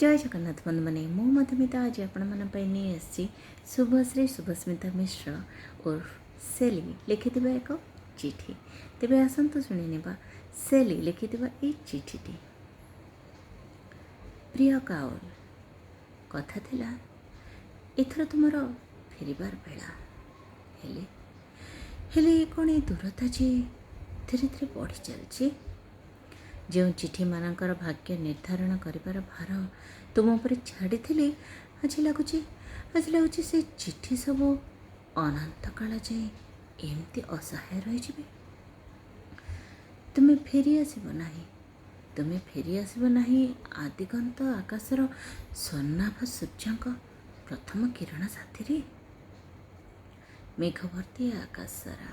जय जगन्नाथ बंधु मैंने मु मधुमिता आज आपण नहीं आसी शुभश्री शुभस्मिता मिश्र उर्फ सेली लिखि एक चिठी तेरे आसतु शुणी सेली लिखि ये चिठीटी। प्रिय काउल कथा थिला एथर तुमर फेरबार बेला हेले हेले कौन ये दूरता जे धीरे धीरे बढ़ी चलची जो चिठी मानकर भाग्य निर्धारण करिबार भार तुम उपर छाड़ी आज लगुच से चिठी सब अनंत काल जाए एमती असहाय रही तुम्हें फेरी आसब नहीं आदिगंत आकाशर स्वर्णाभ सूर्यक प्रथम किरण साथी मेघवर्ती आकाश सारा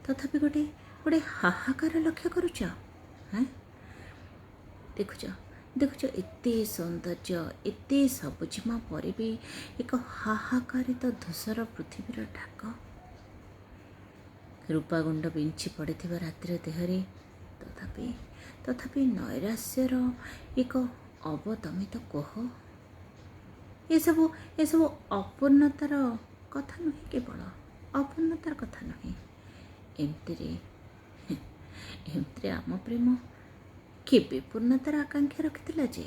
तथापि गोटे गोटे हाहाकार लक्ष्य करुच हाँ देखुच एते सौंदर्य एते सबुजिमा पर भी एक हाहाकारित धूसर पृथ्वीर ढाक रूपागुंड बिंछी पड़े रातिर देहरे तथापि नैराश्यर एक अवदमित कोह ये सब अपूर्णतार कथा नुहे केवल अपूर्णतार कथा नुहे एमती आम प्रेम केबे पूर्णतार आकांक्षा रखिथिला जे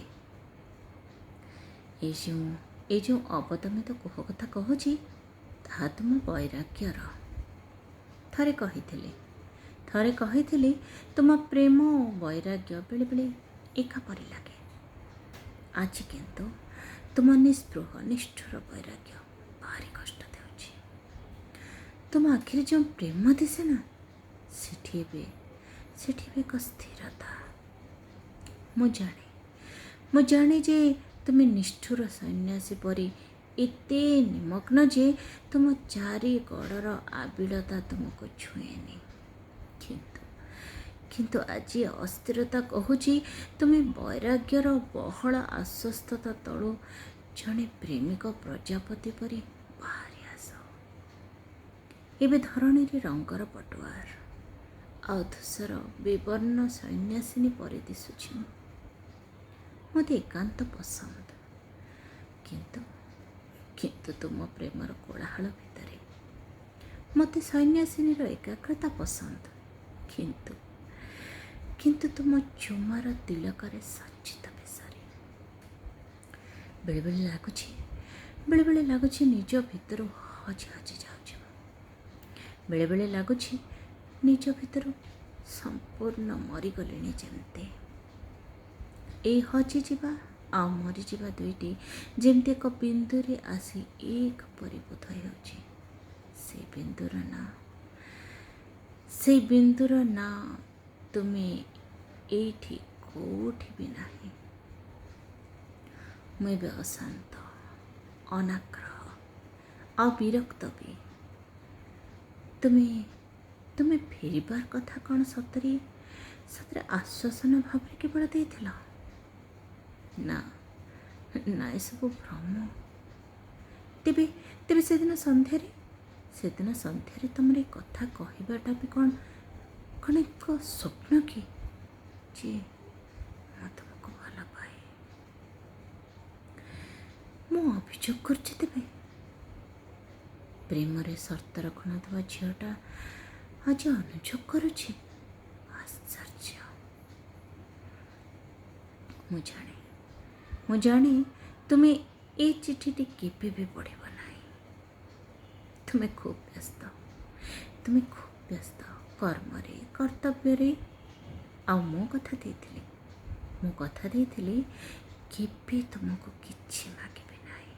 ए जो अवदमित कोह कथा कहूची ताहा तुम वैराग्यर थरे कही तुम प्रेम वैराग्य बेले बेले एका परि लगे आज किंतु तुम निस्पृह निष्ठुर वैराग्य भारी कष्ट देउची तुम आखिर जो प्रेम दिसे ना सेठी एक स्थिरता मु जाने जे तुम निष्ठुर सन्यासी परी एते निमग्न जे तुम चारि गड़र आबिलता तुमको छुएनी किंतु आज अस्थिरता कहूची तुम्हें वैराग्यर बहल आश्वस्तता तलु जड़े प्रेमिक प्रजापति परी बाहरी आस एवं धरणी रंगर पटुआर आधूसर विवर्ण सन्यासिनी परी दिशुची मत एकांत पसंद किंतु तुम प्रेमर कोलाहल भितर मत सन्यासिनीर एकाग्रता पसंद किंतु तुम चुमार तिलकर सज्जित बेसरी बेले बेले लगुच निज भितर हजि हजि जाऊँ बेले बेले लगुच निज भितर संपूर्ण मरीगले जमते ए हजि जावा आ मरी जावा दुईटी जमती एक बिंदुरे आसी एक परिबोध होउची से बिंदुर ना तुम्हें एठी कोठी भी नहीं मुझे अशांत अनाग्रह अविरक्त भी तुम्हें फेरबार कथा कौन सतरे आश्वासन भाव केवल देथिला ना ये सब भ्रम तेबे से दिन संध्यारे तुम कथा कहवाटा भी कौन एक स्वप्न कि जे मैं तुमको भल पाए मु अभियोग करछि तेबे प्रेम रे शर्त रखु नथिबा झीलटा आज अनुयोग करुछि आश्चर्य मु जाने तुम्हें ए चिठीटी केबे भी पढ़िब नहीं तुम्हें खूब व्यस्त कर्म रे कर्तव्य रे आ मो कथा देइथिली केबे तुमको किछि मागिबे नहीं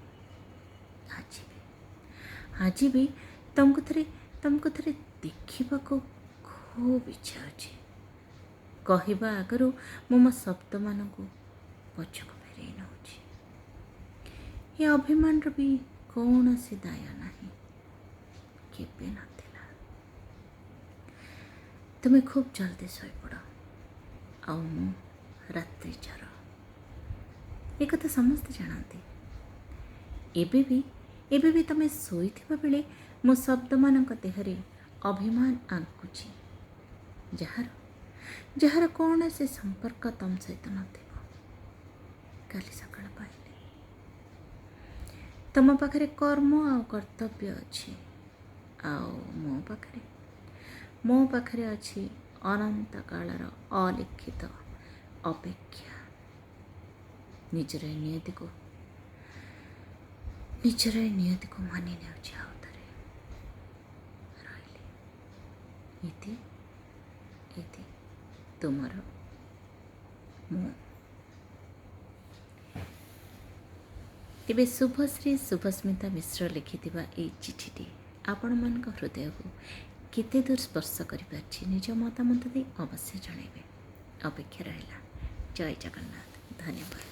आज भी तुमको थरे देखा खूब इच्छा अच्छे कहवा आगर मो शब्द मान पछक फेर नौ ये अभिमान भी कौन सी दाय नहीं केबे नथिला तुम्हें खूब जल्दी शोपड़ आ रात्रि चर एक कथा समस्ते जानते एबे भी तुम्हें शोइथिबा बेले मो शब्द मानक देहरे अभिमान आंकुची जार कौन से संपर्क तुम सहित नथिबो କାଲି ସକାଳ ପାଇଲି। ତମ ପାଖରେ କର୍ମ ଆଉ କର୍ତ୍ତବ୍ୟ ଅଛି, ଆଉ ମୋ ପାଖରେ ଅଛି ଅନନ୍ତ କାଳର ଅଲିଖିତ ଅପେକ୍ଷା। ନିଜର ଏ ନିୟତିକୁ ମାନି ନେଉଛି ଆଉ ଥରେ। ରହିଲି। ଇତି ତୁମର ମୁଁ। ତେବେ ଶୁଭଶ୍ରୀ ଶୁଭସ୍ମିତା ମିଶ୍ର ଲିଖିଥିବା ଏହି ଚିଠିଟି ଆପଣମାନଙ୍କ ହୃଦୟକୁ କେତେ ଦୂର ସ୍ପର୍ଶ କରିପାରିଛି ନିଜ ମତାମତ ଦେଇ ଅବଶ୍ୟ ଜଣାଇବେ। ଅପେକ୍ଷା ରହିଲା। ଜୟ ଜଗନ୍ନାଥ। ଧନ୍ୟବାଦ।